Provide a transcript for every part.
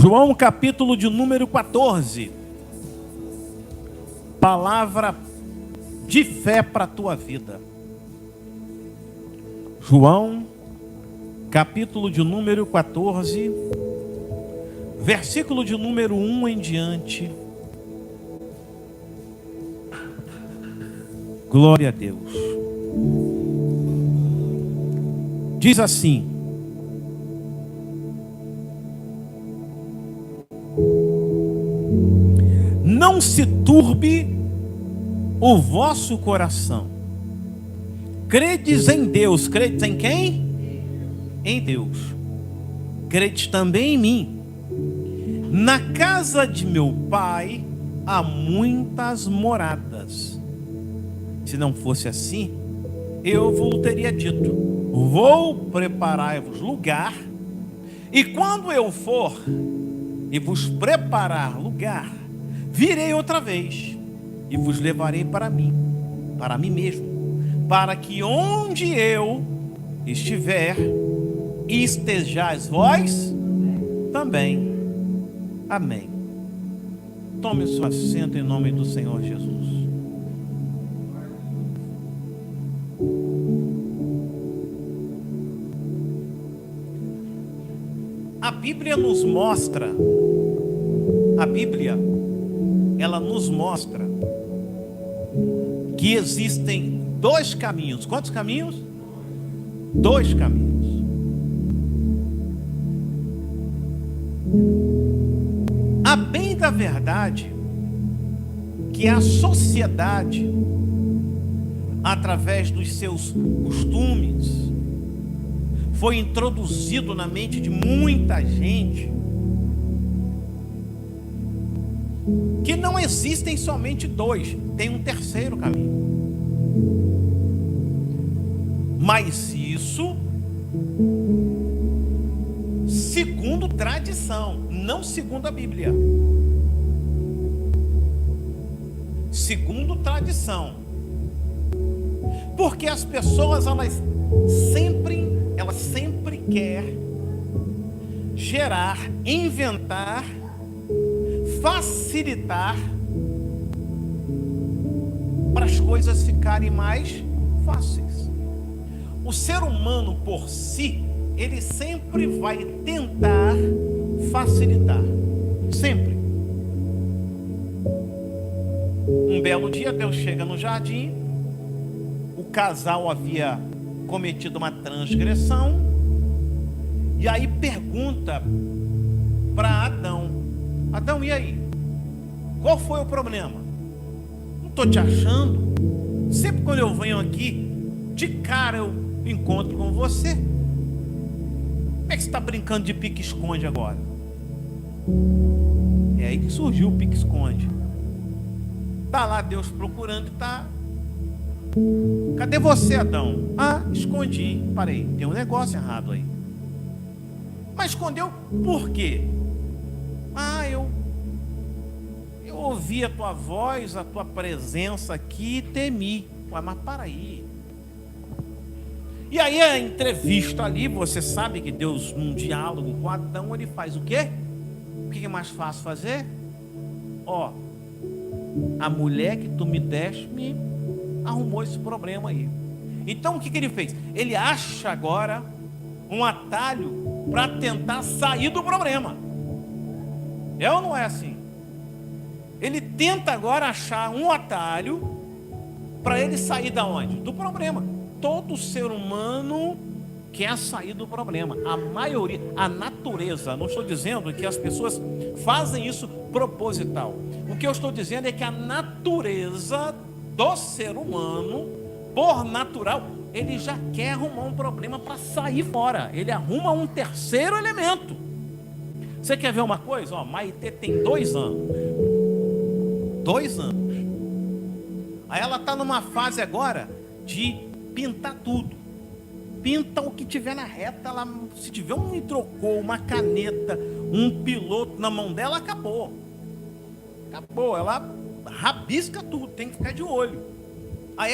João capítulo de número 14. Palavra de fé para a tua vida. João capítulo de número 14, versículo de número 1 em diante. Glória a Deus. Diz assim: não se turbe o vosso coração. Credes em Deus. Credes em quem? Em Deus. Credes também em mim. Na casa de meu pai há muitas moradas. Se não fosse assim, eu vos teria dito: vou preparar-vos lugar, e quando eu for e vos preparar lugar, virei outra vez e vos levarei para mim mesmo, para que onde eu estiver, estejais vós também. Amém. Tome seu assento em nome do Senhor Jesus. A Bíblia nos mostra, ela nos mostra que existem dois caminhos. Quantos caminhos? Dois caminhos. A bem da verdade que a sociedade, através dos seus costumes, foi introduzido na mente de muita gente que não existem somente dois, tem um terceiro caminho. Mas isso segundo tradição, não segundo a Bíblia. Segundo tradição. Porque as pessoas, elas sempre querem gerar, inventar, facilitar para as coisas ficarem mais fáceis. O ser humano por si, ele sempre vai tentar facilitar, sempre. Um belo dia Deus chega no jardim, o casal havia cometido uma transgressão, e aí pergunta para Adão: Adão, e aí? Qual foi o problema? Não estou te achando. Sempre quando eu venho aqui, de cara eu encontro com você. Como é que você está brincando de pique-esconde agora? É aí que surgiu o pique-esconde. Está lá Deus procurando e está... Cadê você, Adão? Ah, escondi. Parei, tem um negócio errado aí. Mas escondeu por quê? Ah, eu ouvi a tua voz, a tua presença aqui e temi. Ué, mas para aí. E aí a entrevista ali, você sabe que Deus, num diálogo com Adão, ele faz o quê? O que é mais fácil fazer? Ó, a mulher que tu me deste me arrumou esse problema aí. Então o que ele fez? Ele acha agora um atalho para tentar sair do problema. É ou não é assim? Ele tenta agora achar um atalho para ele sair da onde? Do problema. Todo ser humano quer sair do problema. A maioria, a natureza, não estou dizendo que as pessoas fazem isso proposital. O que eu estou dizendo é que a natureza do ser humano, por natural, ele já quer arrumar um problema para sair fora. Ele arruma um terceiro elemento. Você quer ver uma coisa? Ó, Maitê tem 2 anos. 2 anos. Aí ela está numa fase agora de pintar tudo. Pinta o que tiver na reta. Ela, se tiver um hidrocor, uma caneta, um piloto na mão dela, acabou. Acabou. Ela rabisca tudo, tem que ficar de olho. Aí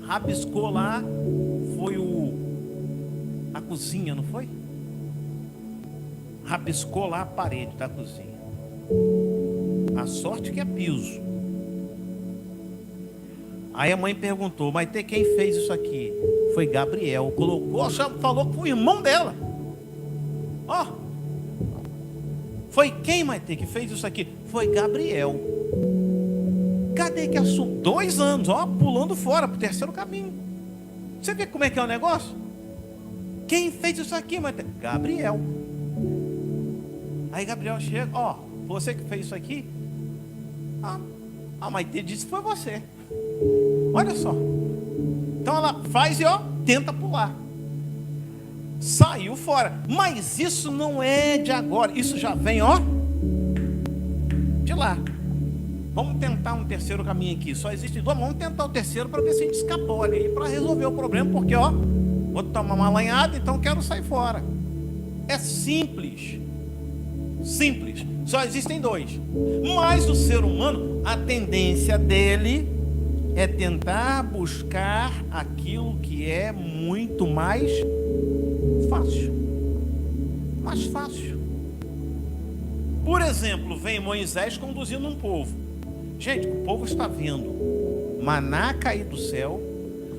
rabiscou lá, foi a cozinha, não foi? rabiscou lá a parede da cozinha. A sorte que é piso. Aí a mãe perguntou: mas quem fez isso aqui? Foi Gabriel. Colocou, falou com o irmão dela. Ó, foi quem, Maite, que fez isso aqui? Foi Gabriel. Cadê que assunto? 2 anos, ó, pulando fora pro terceiro caminho. Você vê como é que é o negócio? Quem fez isso aqui, Maite? Gabriel. Aí Gabriel chega: ó, você que fez isso aqui? A Maite disse que foi você. Olha só. Então ela faz e ó, tenta pular. Saiu fora. Mas isso não é de agora. Isso já vem, ó, de lá. Vamos tentar um terceiro caminho aqui. Só existe 2. Vamos tentar o terceiro para ver se a gente escapole aí, para resolver o problema. Porque, ó, vou tomar uma lanhada, então quero sair fora. É simples. Simples. Só existem 2. Mas o ser humano, a tendência dele é tentar buscar aquilo que é muito mais fácil. Mais fácil. Por exemplo, vem Moisés conduzindo um povo. Gente, o povo está vendo maná cair do céu.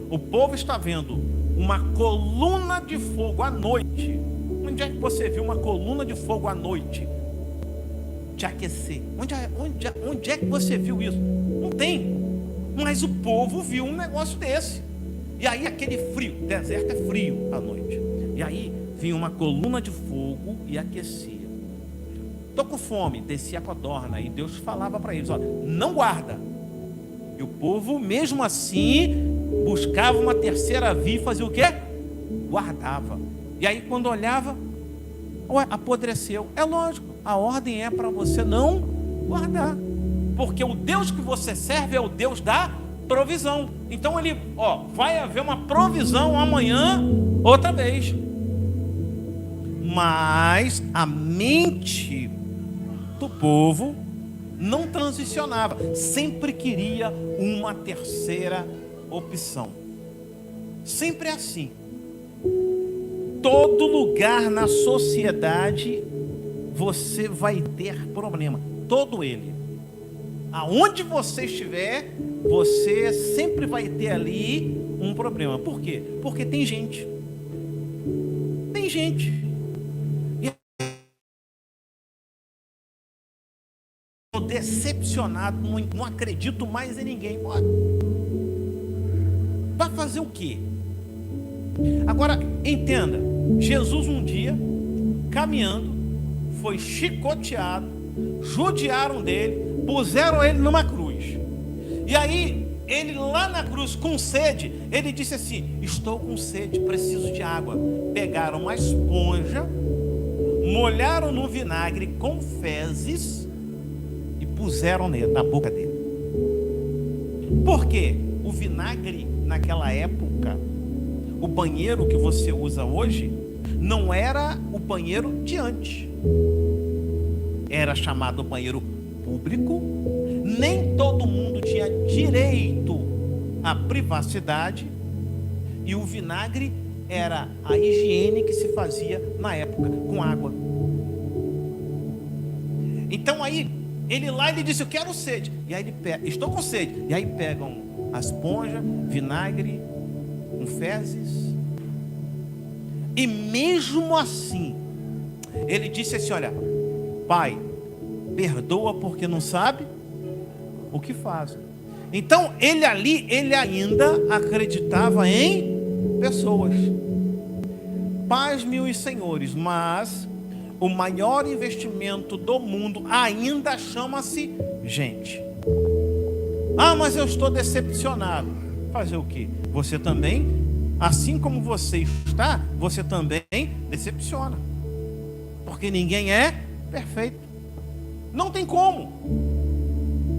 O povo está vendo uma coluna de fogo à noite. Onde é que você viu uma coluna de fogo à noite te aquecer? Onde é que você viu isso? Não tem. Mas o povo viu um negócio desse. E aí aquele frio, o deserto é frio à noite. E aí vinha uma coluna de fogo e aquecia. Estou com fome, descia a codorna. E Deus falava para eles: olha, não guarda. E o povo, mesmo assim, buscava uma terceira via e fazia o quê? Guardava. E aí quando olhava, ué, apodreceu. É lógico, a ordem é para você não guardar. Porque o Deus que você serve é o Deus da provisão. Então ele, ó, vai haver uma provisão amanhã, outra vez. Mas a mente do povo não transicionava. Sempre queria uma terceira opção. Sempre é assim. Todo lugar na sociedade você vai ter problema. Todo ele. Aonde você estiver, você sempre vai ter ali um problema. Por quê? Porque tem gente. Tem gente. E eu tô decepcionado, não acredito mais em ninguém. Vai fazer o quê? Agora, entenda. Jesus um dia, caminhando, foi chicoteado, judiaram dele, puseram ele numa cruz. E aí, ele lá na cruz com sede, ele disse assim: estou com sede, preciso de água. Pegaram uma esponja, molharam no vinagre com fezes e puseram na boca dele. Por quê? O vinagre naquela época, o banheiro que você usa hoje, não era o banheiro de antes. Era chamado banheiro público. Nem todo mundo tinha direito à privacidade. E o vinagre era a higiene que se fazia na época, com água. Então aí, ele disse: eu quero sede. E aí ele pega: estou com sede. E aí pegam a esponja, vinagre, com fezes. E mesmo assim, ele disse assim: olha, Pai, perdoa porque não sabe o que fazem. Então ele ainda acreditava em pessoas. Paz-me os senhores, mas o maior investimento do mundo ainda chama-se gente. Ah, mas eu estou decepcionado. Fazer o quê? Você também, assim como você está, você também decepciona. Porque ninguém é perfeito. Não tem como.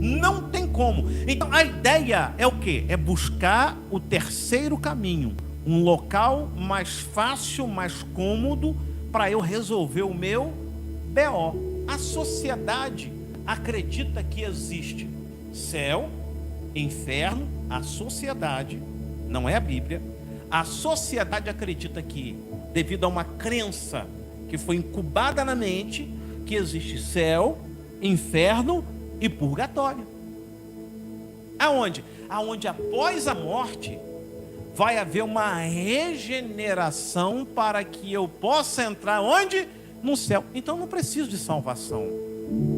Não tem como. Então a ideia é o quê? É buscar o terceiro caminho. Um local mais fácil, mais cômodo, para eu resolver o meu BO. A sociedade acredita que existe céu, inferno. A sociedade, não é a Bíblia. A sociedade acredita que, devido a uma crença que foi incubada na mente que existe céu, inferno e purgatório. Aonde? Aonde após a morte vai haver uma regeneração para que eu possa entrar onde? No céu. Então não preciso de salvação.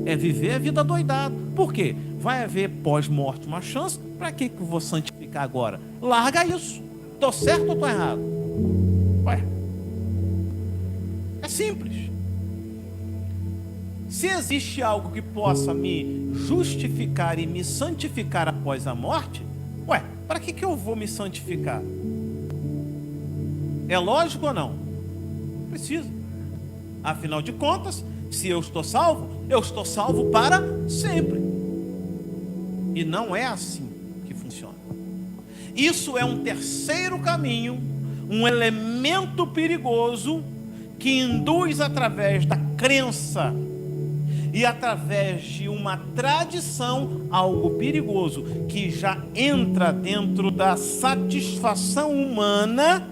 É viver a vida doidado. Por quê? Vai haver pós-morte uma chance. Para que eu vou santificar agora? Larga isso. Estou certo ou estou errado? Ué. É simples. Se existe algo que possa me justificar e me santificar após a morte, ué, para que eu vou me santificar? É lógico ou não? Precisa. Afinal de contas, se eu estou salvo para sempre. E não é assim que funciona. Isso é um terceiro caminho, um elemento perigoso que induz através da crença e através de uma tradição algo perigoso que já entra dentro da satisfação humana,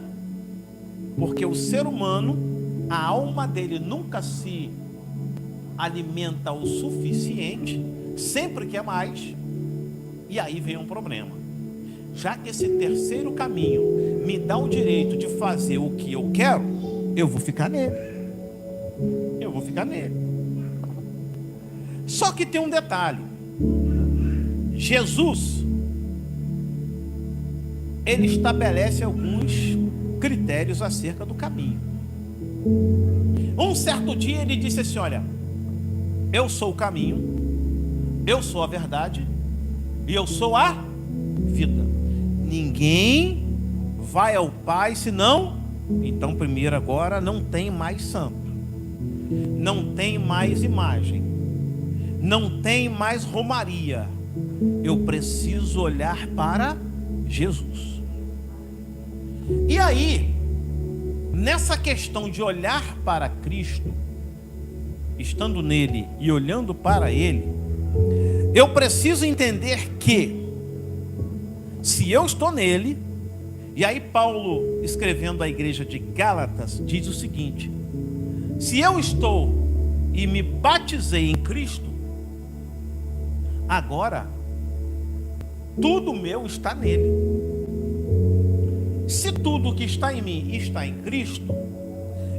porque o ser humano, a alma dele nunca se alimenta o suficiente, sempre quer mais, e aí vem um problema. Já que esse terceiro caminho me dá o direito de fazer o que eu quero, eu vou ficar nele. Eu vou ficar nele. Só que tem um detalhe. Jesus, ele estabelece alguns critérios acerca do caminho. Um certo dia ele disse assim: olha, eu sou o caminho, eu sou a verdade e eu sou a vida. Ninguém vai ao Pai senão. Então primeiro agora não tem mais santo, não tem mais imagem, não tem mais romaria. Eu preciso olhar para Jesus. E aí, nessa questão de olhar para Cristo, estando nele e olhando para ele, eu preciso entender que, se eu estou nele, e aí Paulo, escrevendo à igreja de Gálatas, diz o seguinte: se eu estou e me batizei em Cristo, agora tudo meu está nele. Se tudo que está em mim está em Cristo,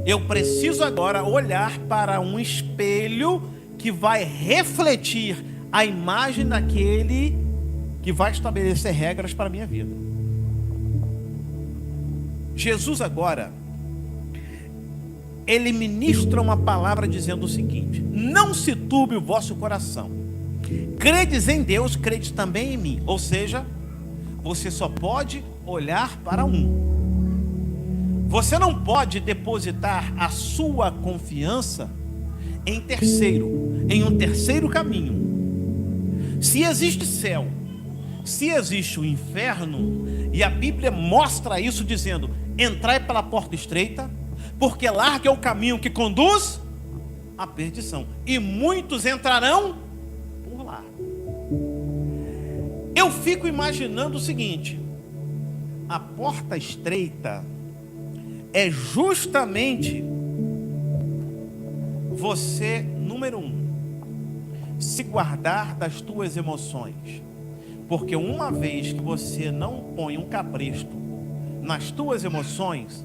eu preciso agora olhar para um espelho que vai refletir a imagem daquele que vai estabelecer regras para a minha vida. Jesus agora, ele ministra uma palavra dizendo o seguinte: não se turbe o vosso coração. Credes em Deus, credes também em mim. Ou seja, você só pode olhar para um. Você não pode depositar a sua confiança em terceiro, em um terceiro caminho. Se existe céu, se existe o inferno, e a Bíblia mostra isso dizendo: entrai pela porta estreita, porque largo é o caminho que conduz à perdição, e muitos entrarão por lá. Eu fico imaginando o seguinte: a porta estreita é justamente você, número um, se guardar das tuas emoções. Porque uma vez que você não põe um cabresto nas tuas emoções,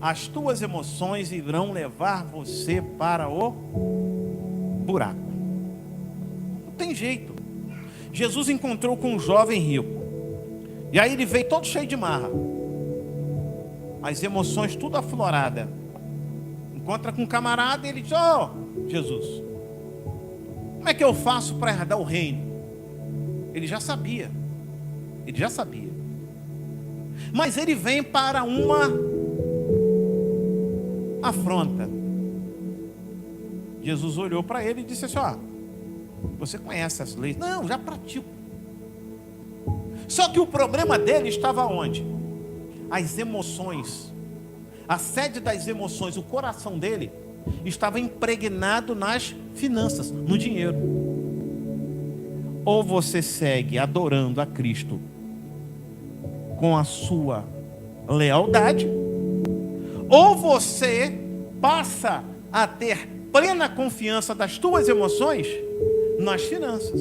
as tuas emoções irão levar você para o buraco. Não tem jeito. Jesus encontrou com um jovem rico. E aí ele veio todo cheio de marra. As emoções tudo aflorada. Encontra com um camarada e ele diz: ó, Jesus, como é que eu faço para herdar o reino? Ele já sabia. Ele já sabia. Mas ele vem para uma afronta. Jesus olhou para ele e disse assim: ó, você conhece as leis? Não, já pratico. Só que o problema dele estava onde? As emoções. A sede das emoções, o coração dele estava impregnado nas finanças, no dinheiro. Ou você segue adorando a Cristo com a sua lealdade, ou você passa a ter plena confiança das tuas emoções nas finanças.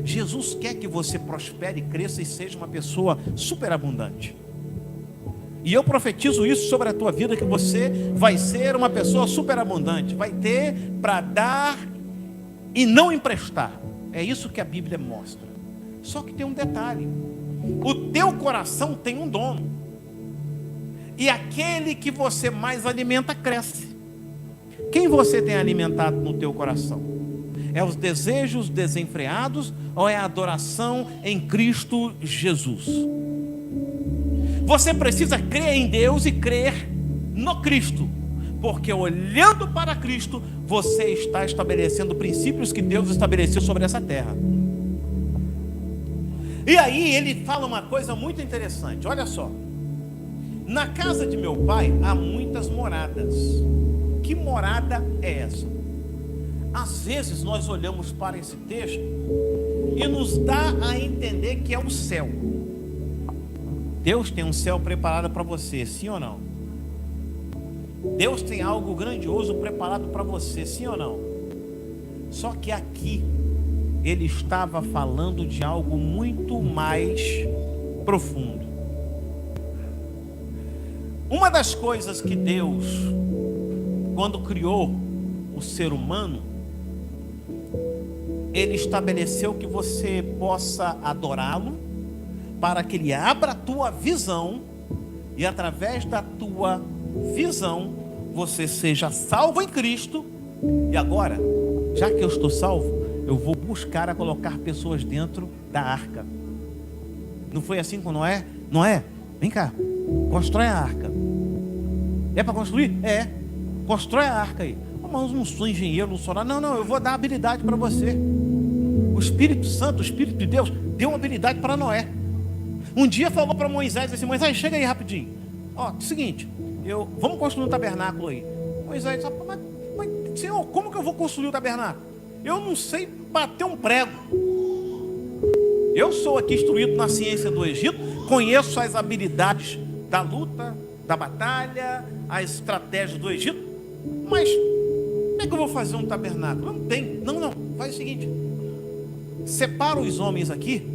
Jesus quer que você prospere, cresça e seja uma pessoa superabundante. E eu profetizo isso sobre a tua vida, que você vai ser uma pessoa superabundante, vai ter para dar e não emprestar. É isso que a Bíblia mostra. Só que tem um detalhe: o teu coração tem um dono, e aquele que você mais alimenta cresce. Quem você tem alimentado no teu coração? É os desejos desenfreados ou é a adoração em Cristo Jesus? Você precisa crer em Deus e crer no Cristo, porque olhando para Cristo, você está estabelecendo princípios que Deus estabeleceu sobre essa terra. E aí ele fala uma coisa muito interessante, olha só: na casa de meu pai há muitas moradas. Que morada é essa? Às vezes nós olhamos para esse texto e nos dá a entender que é o céu. Deus tem um céu preparado para você, sim ou não? Deus tem algo grandioso preparado para você, sim ou não? Só que aqui ele estava falando de algo muito mais profundo. Uma das coisas que Deus, quando criou o ser humano, ele estabeleceu que você possa adorá-lo, para que ele abra a tua visão, e através da tua visão você seja salvo em Cristo. E agora, já que eu estou salvo, eu vou buscar a colocar pessoas dentro da arca. Não foi assim com Noé? Noé, vem cá, constrói a arca. É para construir? É. Constrói a arca aí. Mas eu não sou engenheiro, não sou nada. Não, eu vou dar habilidade para você. O Espírito Santo, o Espírito de Deus, deu uma habilidade para Noé. Um dia falou para Moisés assim: Moisés, chega aí rapidinho. Ó, seguinte, vamos construir um tabernáculo aí. Moisés disse: mas Senhor, como que eu vou construir o tabernáculo? Eu não sei bater um prego. Eu sou aqui instruído na ciência do Egito, conheço as habilidades da luta, da batalha, as estratégias do Egito, mas como é que eu vou fazer um tabernáculo? Não tem. Não, faz o seguinte: separa os homens aqui,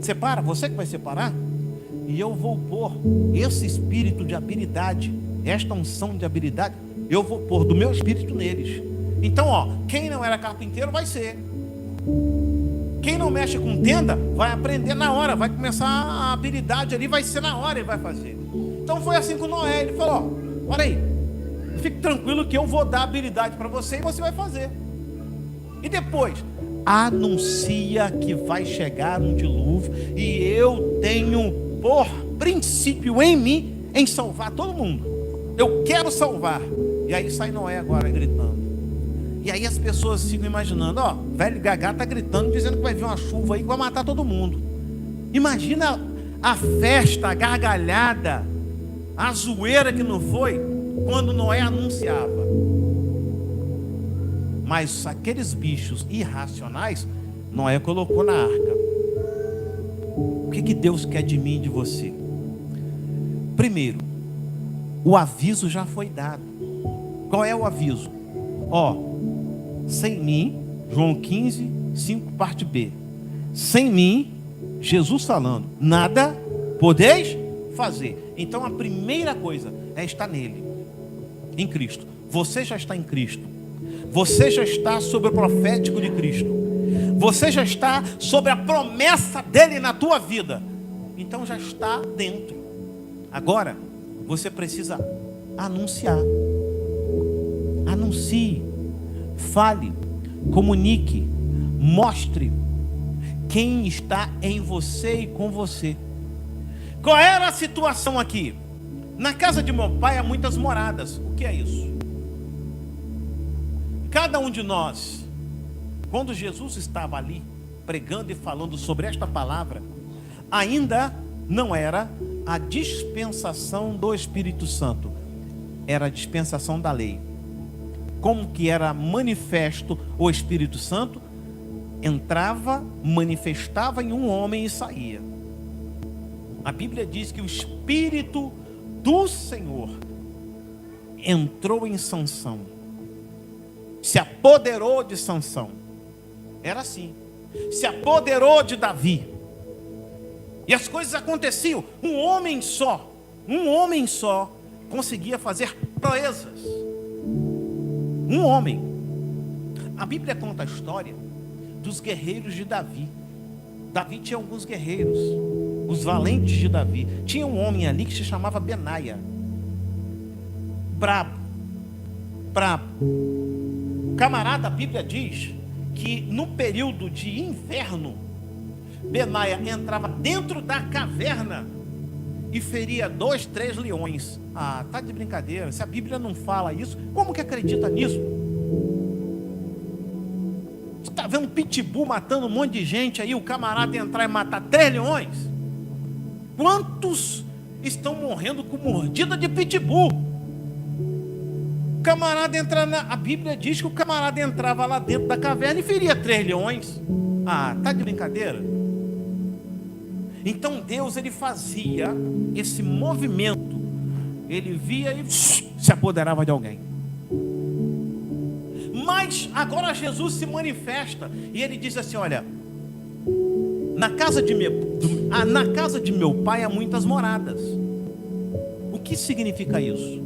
separa, você que vai separar, e eu vou pôr esse espírito de habilidade, esta unção de habilidade, eu vou pôr do meu espírito neles. Então, ó, quem não era carpinteiro vai ser. Quem não mexe com tenda vai aprender na hora, vai começar a habilidade ali, vai ser na hora, ele vai fazer. Então foi assim com Noé. Ele falou: ó, olha aí, fique tranquilo que eu vou dar habilidade para você e você vai fazer. E depois, anuncia que vai chegar um dilúvio e eu tenho por princípio em mim em salvar todo mundo. Eu quero salvar. E aí sai Noé agora gritando. E aí as pessoas ficam imaginando: ó, velho Gagá está gritando, dizendo que vai vir uma chuva aí que vai matar todo mundo. Imagina a festa, a gargalhada, a zoeira que não foi quando Noé anunciava. Mas aqueles bichos irracionais, Noé colocou na arca. O que Deus quer de mim e de você? Primeiro, o aviso já foi dado. Qual é o aviso? Ó, sem mim, João 15, 5, parte B. Sem mim, Jesus falando, nada podeis fazer. Então a primeira coisa é estar nele, em Cristo. Você já está em Cristo. Você já está sob o profético de Cristo. Você já está sobre a promessa dele na tua vida. Então já está dentro. Agora, você precisa anunciar. Anuncie, fale, comunique, mostre quem está em você e com você. Qual era a situação aqui? Na casa de meu pai há muitas moradas. O que é isso? Cada um de nós, quando Jesus estava ali pregando e falando sobre esta palavra, ainda não era a dispensação do Espírito Santo, era a dispensação da lei. Como que era manifesto o Espírito Santo? Entrava, manifestava em um homem e saía. A Bíblia diz que o Espírito do Senhor entrou em Sansão. se apoderou de Sansão. Era assim. Se apoderou de Davi. E as coisas aconteciam. Um homem só conseguia fazer proezas. Um homem. A Bíblia conta a história dos guerreiros de Davi. Davi tinha alguns guerreiros, os valentes de Davi. Tinha um homem ali que se chamava Benaia. Brabo. Camarada, a Bíblia diz que no período de inverno, Benaia entrava dentro da caverna e feria 2, 3 leões. Ah, tá de brincadeira. Se a Bíblia não fala isso, como que acredita nisso? Você está vendo um pitbull matando um monte de gente aí, o camarada entrar e matar 3 leões? Quantos estão morrendo com mordida de pitbull? O camarada entra a Bíblia diz que o camarada entrava lá dentro da caverna e feria 3 leões. Ah, tá de brincadeira? Então Deus, ele fazia esse movimento. Ele via e se apoderava de alguém. Mas agora Jesus se manifesta e ele diz assim: olha, na casa de meu pai há muitas moradas. O que significa isso?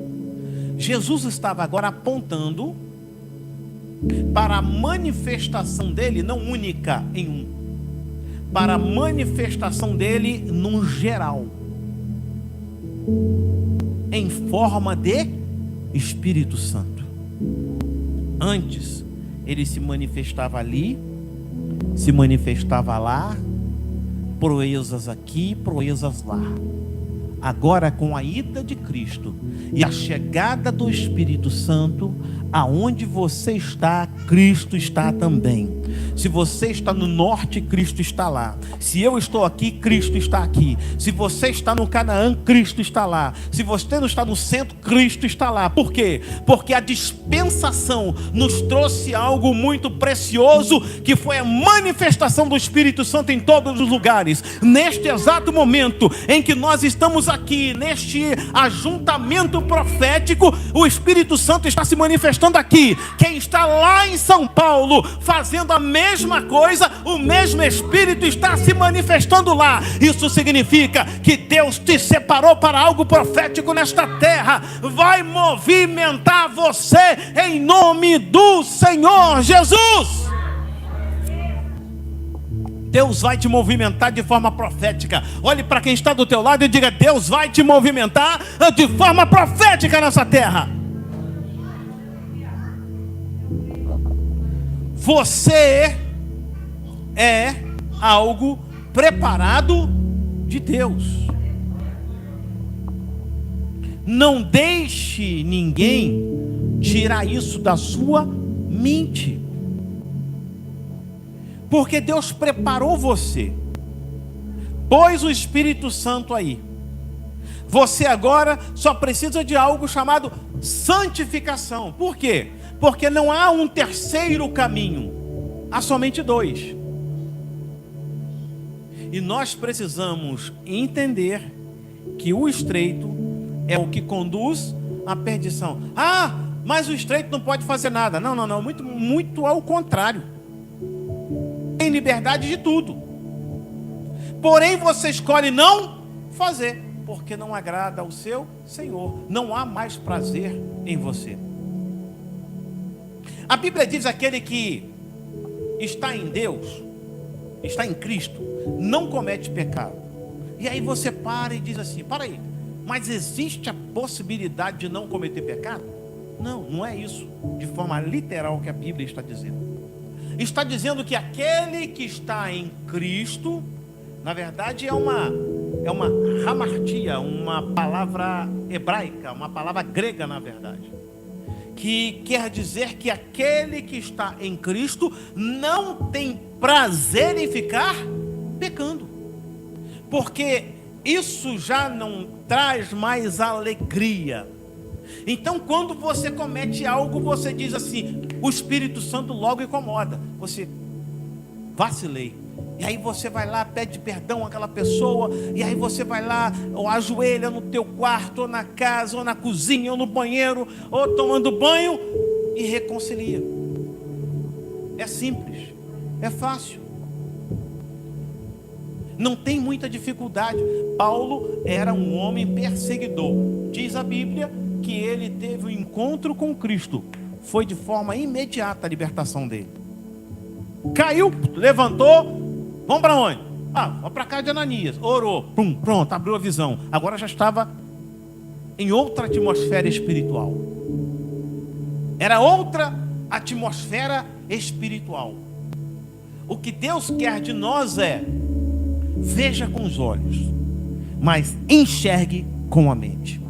Jesus estava agora apontando para a manifestação dele, não única em um, para a manifestação dele num geral, em forma de Espírito Santo. Antes, ele se manifestava ali, se manifestava lá, proezas aqui, proezas lá. Agora, com a ida de Cristo e a chegada do Espírito Santo, aonde você está, Cristo está também. Se você está no norte, Cristo está lá. Se eu estou aqui, Cristo está aqui. Se você está no Canaã, Cristo está lá. Se você não está no centro, Cristo está lá. Por quê? Porque a dispensação nos trouxe algo muito precioso, que foi a manifestação do Espírito Santo em todos os lugares. Neste exato momento em que nós estamos aqui, neste ajuntamento profético, o Espírito Santo está se manifestando aqui. Quem está lá em São Paulo fazendo a mesma coisa, o mesmo Espírito está se manifestando lá. Isso significa que Deus te separou para algo profético nesta terra. Vai movimentar você em nome do Senhor Jesus. Deus vai te movimentar de forma profética. Olhe para quem está do teu lado e diga: Deus vai te movimentar de forma profética nessa terra. Você é algo preparado de Deus. Não deixe ninguém tirar isso da sua mente. Porque Deus preparou você, pôs o Espírito Santo aí. Você agora só precisa de algo chamado santificação. Por quê? Porque não há um terceiro caminho, há somente 2. E nós precisamos entender que o estreito é o que conduz à perdição. Ah, mas o estreito não pode fazer nada. Não, muito ao contrário. Tem liberdade de tudo. Porém você escolhe não fazer, porque não agrada ao seu Senhor. Não há mais prazer em você. A Bíblia diz: aquele que está em Deus, está em Cristo, não comete pecado. E aí você para e diz assim: para aí, mas existe a possibilidade de não cometer pecado? Não é isso de forma literal que a Bíblia está dizendo. Está dizendo que aquele que está em Cristo, na verdade é uma hamartia, uma palavra hebraica, uma palavra grega na verdade, que quer dizer que aquele que está em Cristo não tem prazer em ficar pecando, porque isso já não traz mais alegria. Então, quando você comete algo, você diz assim: o Espírito Santo logo incomoda. Você, vacilei. E aí você vai lá, pede perdão àquela pessoa. E aí você vai lá, ou ajoelha no teu quarto, ou na casa, ou na cozinha, ou no banheiro, ou tomando banho, e reconcilia. É simples, é fácil. Não tem muita dificuldade. Paulo era um homem perseguidor. Diz a Bíblia que ele teve um encontro com Cristo. Foi de forma imediata a libertação dele. Caiu, levantou. Vamos para onde? Vamos para casa de Ananias. Orou, pronto, abriu a visão. Agora já estava em outra atmosfera espiritual. Era outra atmosfera espiritual. O que Deus quer de nós é: veja com os olhos, mas enxergue com a mente.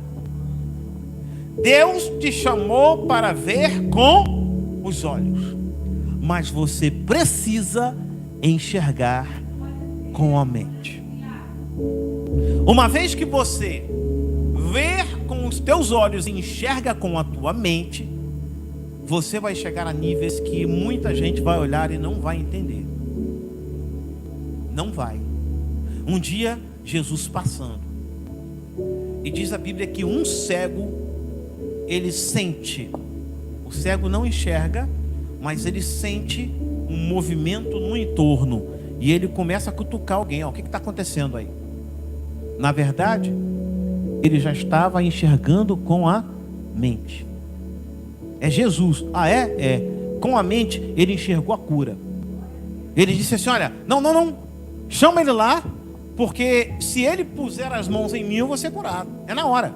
Deus te chamou para ver com os olhos, mas você precisa enxergar com a mente. Uma vez que você vê com os teus olhos e enxerga com a tua mente, você vai chegar a níveis que muita gente vai olhar e não vai entender. Não vai. Um dia, Jesus passando, e diz a Bíblia que um cego, ele sente. O cego não enxerga, mas ele sente um movimento no entorno, e ele começa a cutucar alguém. O que está acontecendo aí? Na verdade, ele já estava enxergando com a mente. É Jesus. É? Com a mente, ele enxergou a cura. Ele disse assim: olha, não, chama ele lá, porque se ele puser as mãos em mim, eu vou ser curado. É na hora.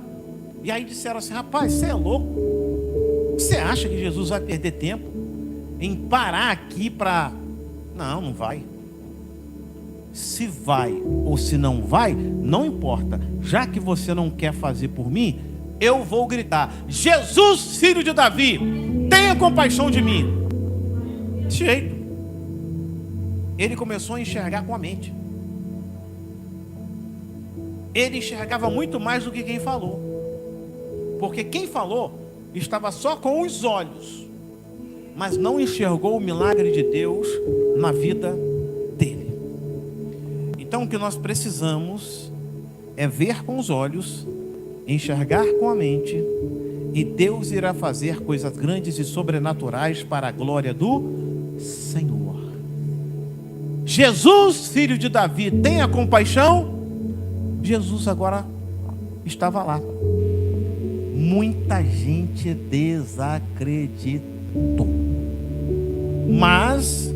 E aí disseram assim: rapaz, você é louco? Você acha que Jesus vai perder tempo em parar aqui para... Não vai. Se vai ou se não vai, não importa. Já que você não quer fazer por mim, eu vou gritar: Jesus, filho de Davi, tenha compaixão de mim. Desse jeito. Ele começou a enxergar com a mente. Ele enxergava muito mais do que quem falou, porque quem falou estava só com os olhos, mas não enxergou o milagre de Deus na vida dele. Então o que nós precisamos é ver com os olhos, enxergar com a mente, e Deus irá fazer coisas grandes e sobrenaturais para a glória do Senhor. Jesus, filho de Davi, tenha compaixão. Jesus agora estava lá. Muita gente desacreditou, mas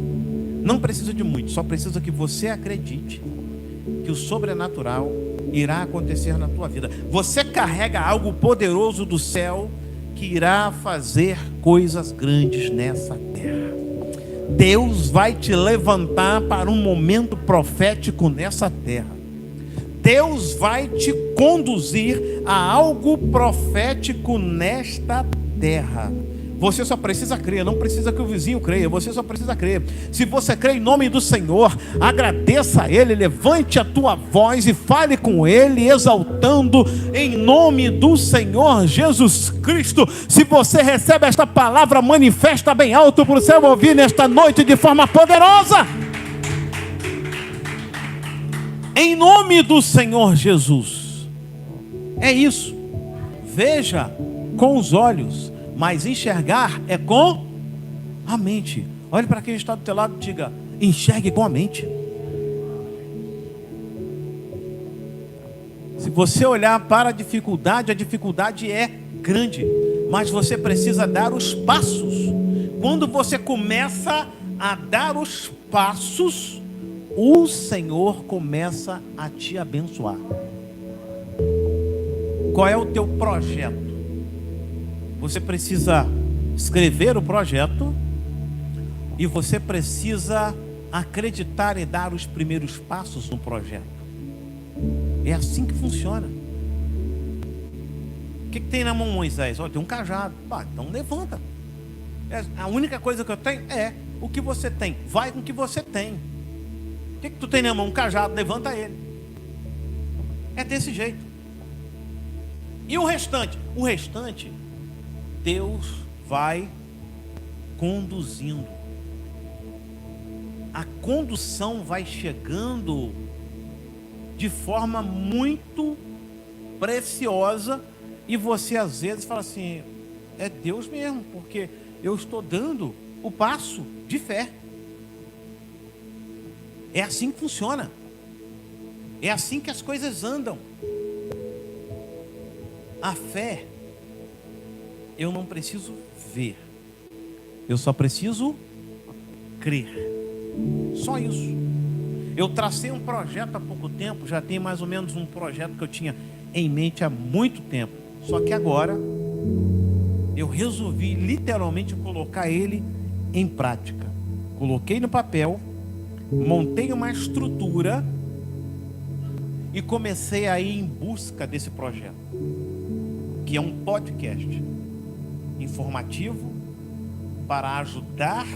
não precisa de muito, só precisa que você acredite que o sobrenatural irá acontecer na tua vida. Você carrega algo poderoso do céu que irá fazer coisas grandes nessa terra. Deus vai te levantar para um momento profético nessa terra. Deus vai te conduzir a algo profético nesta terra. Você só precisa crer, não precisa que o vizinho creia, você só precisa crer. Se você crê em nome do Senhor, agradeça a Ele, levante a tua voz e fale com Ele, exaltando em nome do Senhor Jesus Cristo. Se você recebe esta palavra, manifesta bem alto para o céu ouvir nesta noite de forma poderosa. Em nome do Senhor Jesus. É isso. Veja com os olhos, mas enxergar é com a mente. Olhe para quem está do teu lado e diga: enxergue com a mente. Se você olhar para a dificuldade é grande, mas você precisa dar os passos. Quando você começa a dar os passos, o Senhor começa a te abençoar. Qual é o teu projeto? Você precisa escrever o projeto e você precisa acreditar e dar os primeiros passos no projeto. É assim que funciona. O que tem na mão, Moisés? Tem um cajado. Então levanta. A única coisa que eu tenho é o que você tem. Vai com o que você tem. O que tu tem na mão? Um cajado, levanta ele. É desse jeito. E o restante? O restante, Deus vai conduzindo. A condução vai chegando de forma muito preciosa. E você às vezes fala assim: é Deus mesmo, porque eu estou dando o passo de fé. É assim que funciona. É assim que as coisas andam. A fé, eu não preciso ver. Eu só preciso crer. Só isso. Eu tracei um projeto há pouco tempo, já tem mais ou menos um projeto que eu tinha em mente há muito tempo. Só que agora eu resolvi literalmente colocar ele em prática. Coloquei no papel, montei uma estrutura e comecei a ir em busca desse projeto, que é um podcast informativo para ajudar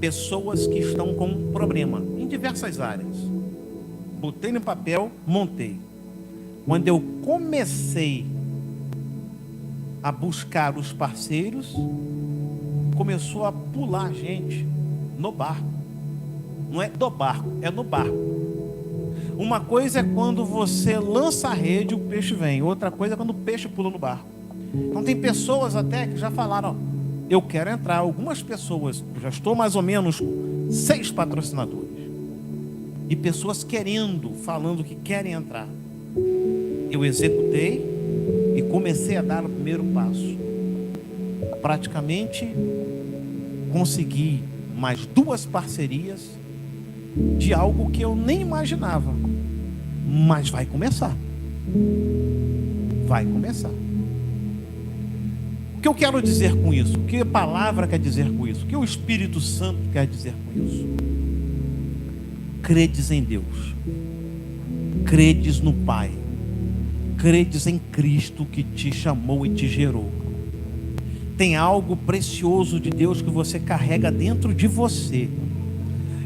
pessoas que estão com um problema em diversas áreas. Botei no papel, montei. Quando eu comecei a buscar os parceiros, começou a pular gente no barco. Não é do barco, é no barco. Uma coisa é quando você lança a rede e o peixe vem. Outra coisa é quando o peixe pula no barco. Então tem pessoas até que já falaram, ó, eu quero entrar. Algumas pessoas, já estou mais ou menos com 6 patrocinadores. E pessoas querendo, falando que querem entrar. Eu executei e comecei a dar o primeiro passo. Praticamente consegui mais 2 parcerias de algo que eu nem imaginava. Mas vai começar. Vai começar. O que eu quero dizer com isso? O que a palavra quer dizer com isso? O que o Espírito Santo quer dizer com isso? Credes em Deus. Credes no Pai. Credes em Cristo que te chamou e te gerou. Tem algo precioso de Deus que você carrega dentro de você.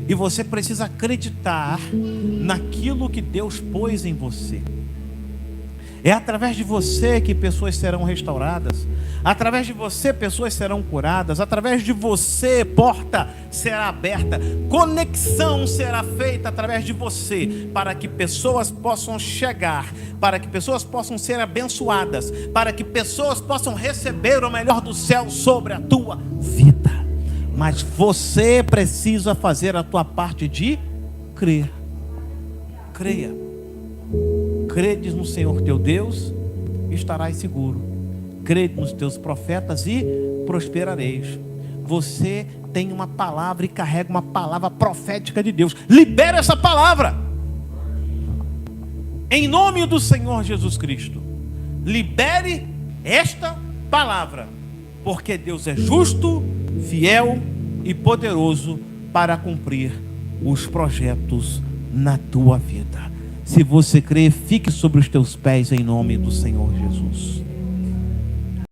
E você precisa acreditar naquilo que Deus pôs em você. É através de você que pessoas serão restauradas. Através de você pessoas serão curadas. Através de você porta será aberta. Conexão será feita através de você. Para que pessoas possam chegar. Para que pessoas possam ser abençoadas. Para que pessoas possam receber o melhor do céu sobre a tua vida. Mas você precisa fazer a tua parte de crer. Creia. Credes no Senhor teu Deus, estarás seguro. Crede nos teus profetas e prosperareis. Você tem uma palavra e carrega uma palavra profética de Deus. Libera essa palavra. Em nome do Senhor Jesus Cristo. Libere esta palavra. Porque Deus é justo, fiel e poderoso para cumprir os projetos na tua vida. Se você crê, fique sobre os teus pés em nome do Senhor Jesus.